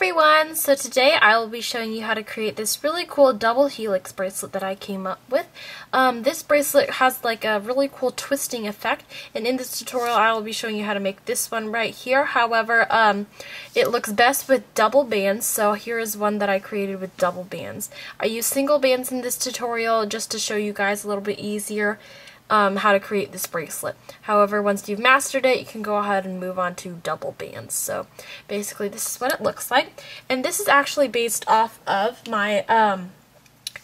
everyone! So today I will be showing you how to create this really cool double helix bracelet that I came up with. This bracelet has like a really cool twisting effect, and in this tutorial I will be showing you how to make this one right here. However, it looks best with double bands, so here is one that I created with double bands. I use single bands in this tutorial just to show you guys a little bit easier how to create this bracelet. However, once you've mastered it, you can go ahead and move on to double bands. So basically this is what it looks like. And this is actually based off of my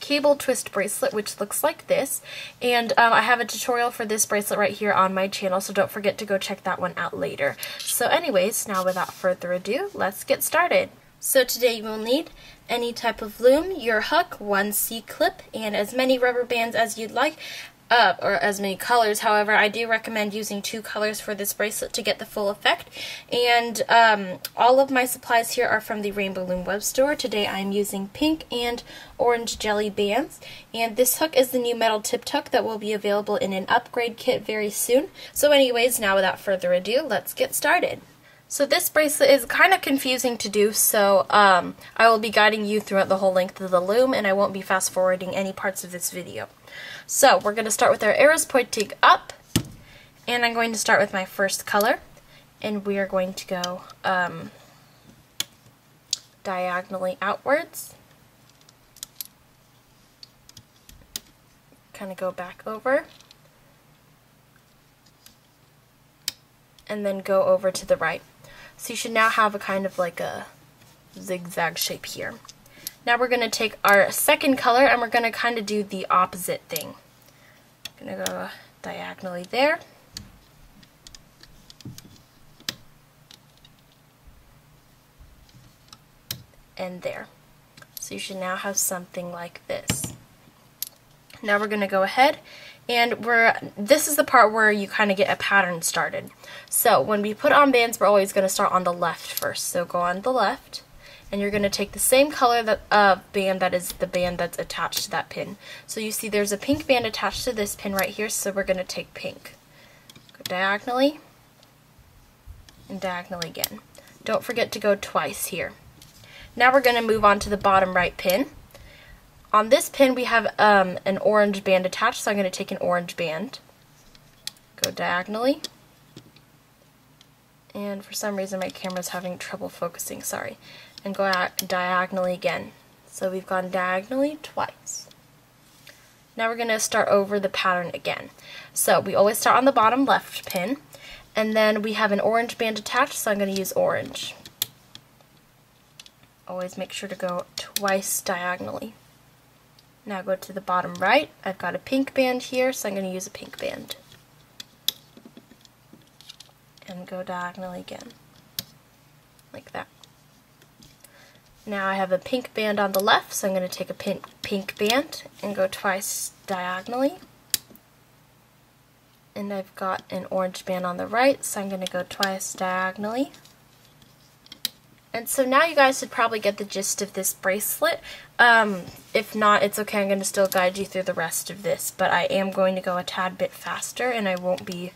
cable twist bracelet, which looks like this. And I have a tutorial for this bracelet right here on my channel, so don't forget to go check that one out later. So anyways, now without further ado, let's get started. So today you will need any type of loom, your hook, one C-clip, and as many rubber bands as you'd like. Or as many colors. However, I do recommend using 2 colors for this bracelet to get the full effect. And all of my supplies here are from the Rainbow Loom web store. Today I'm using pink and orange jelly bands. And this hook is the new metal tipped hook that will be available in an upgrade kit very soon. So anyways, now without further ado, let's get started. So this bracelet is kind of confusing to do, so I will be guiding you throughout the whole length of the loom, and I won't be fast forwarding any parts of this video. So we're going to start with our arrows pointing up, and I'm going to start with my first color, and we are going to go diagonally outwards, kind of go back over, and then go over to the right. So you should now have a kind of like a zigzag shape here. Now we're going to take our second color and we're going to kind of do the opposite thing. I'm going to go diagonally there. And there. So you should now have something like this. Now we're going to go ahead and this is the part where you kind of get a pattern started. So when we put on bands, we're always going to start on the left first. So go on the left, and you're going to take the same color band that is the band that's attached to that pin. So you see there's a pink band attached to this pin right here, so we're going to take pink. Go diagonally, and diagonally again. Don't forget to go twice here. Now we're going to move on to the bottom right pin. On this pin we have an orange band attached, so I'm going to take an orange band, go diagonally, and for some reason my camera's having trouble focusing, sorry, and go diagonally again. So we've gone diagonally twice. Now we're going to start over the pattern again. So we always start on the bottom left pin, and then we have an orange band attached, so I'm going to use orange. Always make sure to go twice diagonally. Now go to the bottom right. I've got a pink band here, so I'm going to use a pink band. And go diagonally again. Like that. Now I have a pink band on the left, so I'm going to take a pink band and go twice diagonally. And I've got an orange band on the right, so I'm going to go twice diagonally. And so now you guys should probably get the gist of this bracelet. If not, it's okay, I'm going to still guide you through the rest of this, but I am going to go a tad bit faster and I won't be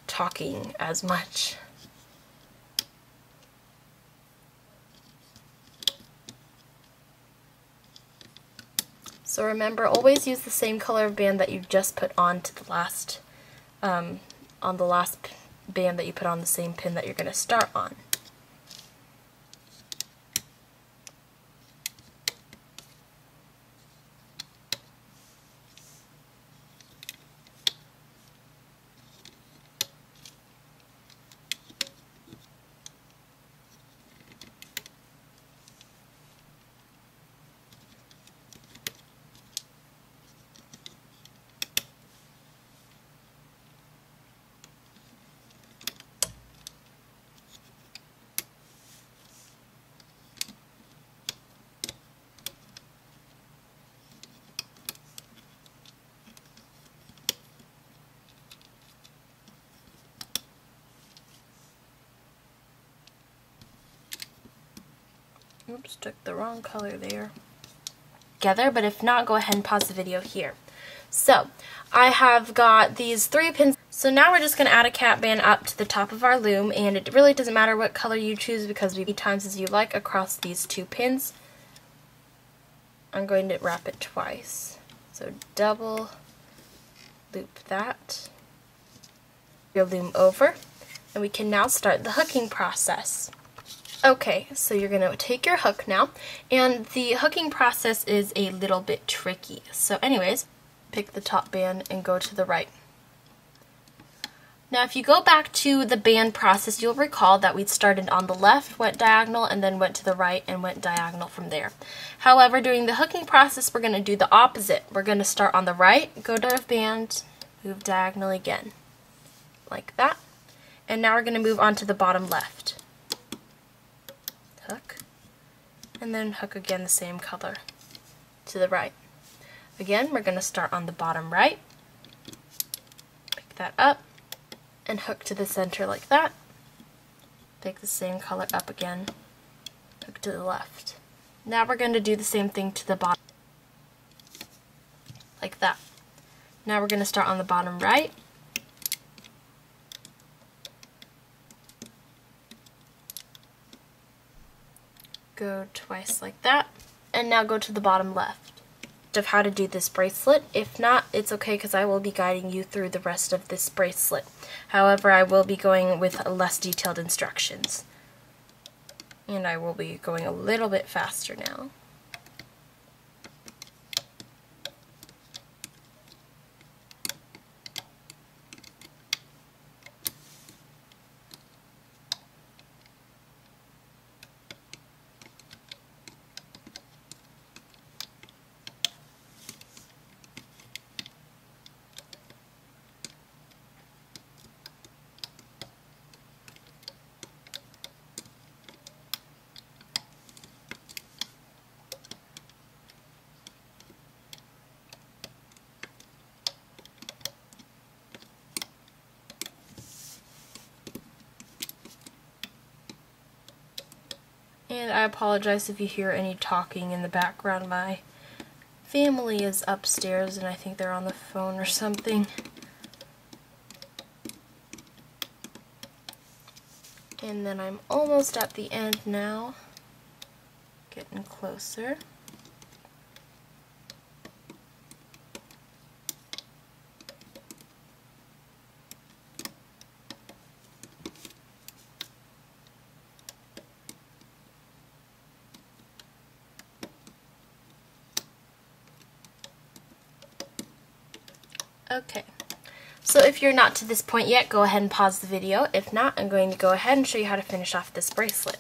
talking as much. So remember, always use the same color of band that you just put on to the last, on the last band that you put on the same pin that you're going to start on. Oops, took the wrong color there. Together, but if not, go ahead and pause the video here. So I have got these 3 pins. So now we're just going to add a cap band up to the top of our loom, and it really doesn't matter what color you choose because we times as you like across these 2 pins. I'm going to wrap it twice. So double loop that, your loom over, and we can now start the hooking process. Okay, so you're going to take your hook now, and the hooking process is a little bit tricky. So anyways, pick the top band and go to the right. Now if you go back to the band process, you'll recall that we started on the left, went diagonal, and then went to the right and went diagonal from there. However, during the hooking process, we're going to do the opposite. We're going to start on the right, go to band, move diagonally again, like that. And now we're going to move on to the bottom left. Hook, and then hook again the same color to the right. Again, we're going to start on the bottom right, pick that up, and hook to the center like that. Pick the same color up again, hook to the left. Now we're going to do the same thing to the bottom, like that. Now we're going to start on the bottom right, go twice like that, and now go to the bottom left. Of how to do this bracelet. If not, it's okay because I will be guiding you through the rest of this bracelet. However, I will be going with less detailed instructions. And I will be going a little bit faster now. And I apologize if you hear any talking in the background. My family is upstairs and I think they're on the phone or something. And then I'm almost at the end now. Getting closer. Okay, so if you're not to this point yet, go ahead and pause the video. If not, I'm going to go ahead and show you how to finish off this bracelet.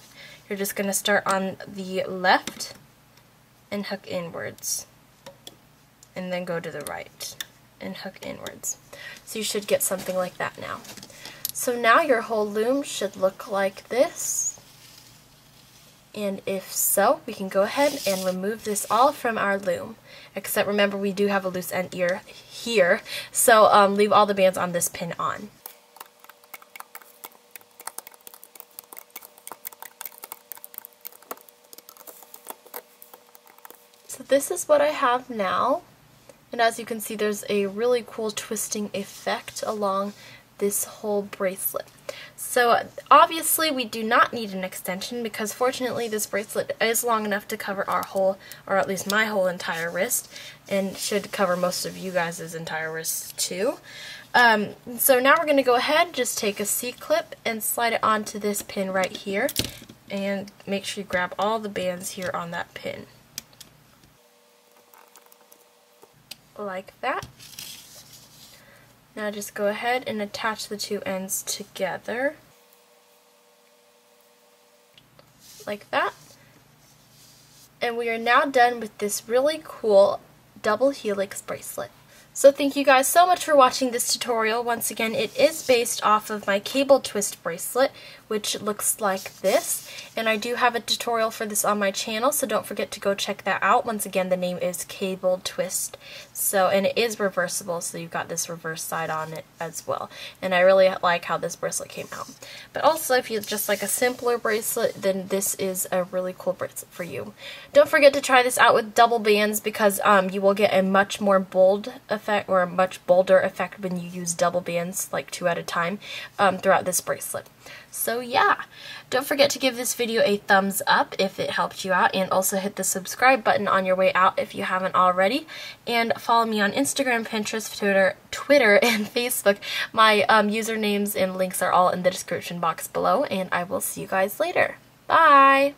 You're just going to start on the left and hook inwards, and then go to the right and hook inwards. So you should get something like that now. So now your whole loom should look like this. And if so, we can go ahead and remove this all from our loom. Except remember, we do have a loose end ear here, so leave all the bands on this pin on. So this is what I have now, and as you can see, there's a really cool twisting effect along this whole bracelet. So obviously we do not need an extension because fortunately this bracelet is long enough to cover our whole, or at least my whole entire wrist, and should cover most of you guys' entire wrists too. So now we're going to go ahead, just take a C-clip and slide it onto this pin right here, and make sure you grab all the bands here on that pin. Like that. Now just go ahead and attach the two ends together, like that. And we are now done with this really cool double helix bracelet. So thank you guys so much for watching this tutorial. Once again, it is based off of my cable twist bracelet, which looks like this. And I do have a tutorial for this on my channel, so don't forget to go check that out. Once again, the name is Cable Twist. So, and it is reversible, so you've got this reverse side on it as well. And I really like how this bracelet came out. But also, if you just like a simpler bracelet, then this is a really cool bracelet for you. Don't forget to try this out with double bands because you will get a much more bold effect effect, or a much bolder effect when you use double bands, like 2 at a time, throughout this bracelet. So yeah, don't forget to give this video a thumbs up if it helped you out, and also hit the subscribe button on your way out if you haven't already, and follow me on Instagram, Pinterest, Twitter, and Facebook. My usernames and links are all in the description box below, and I will see you guys later. Bye!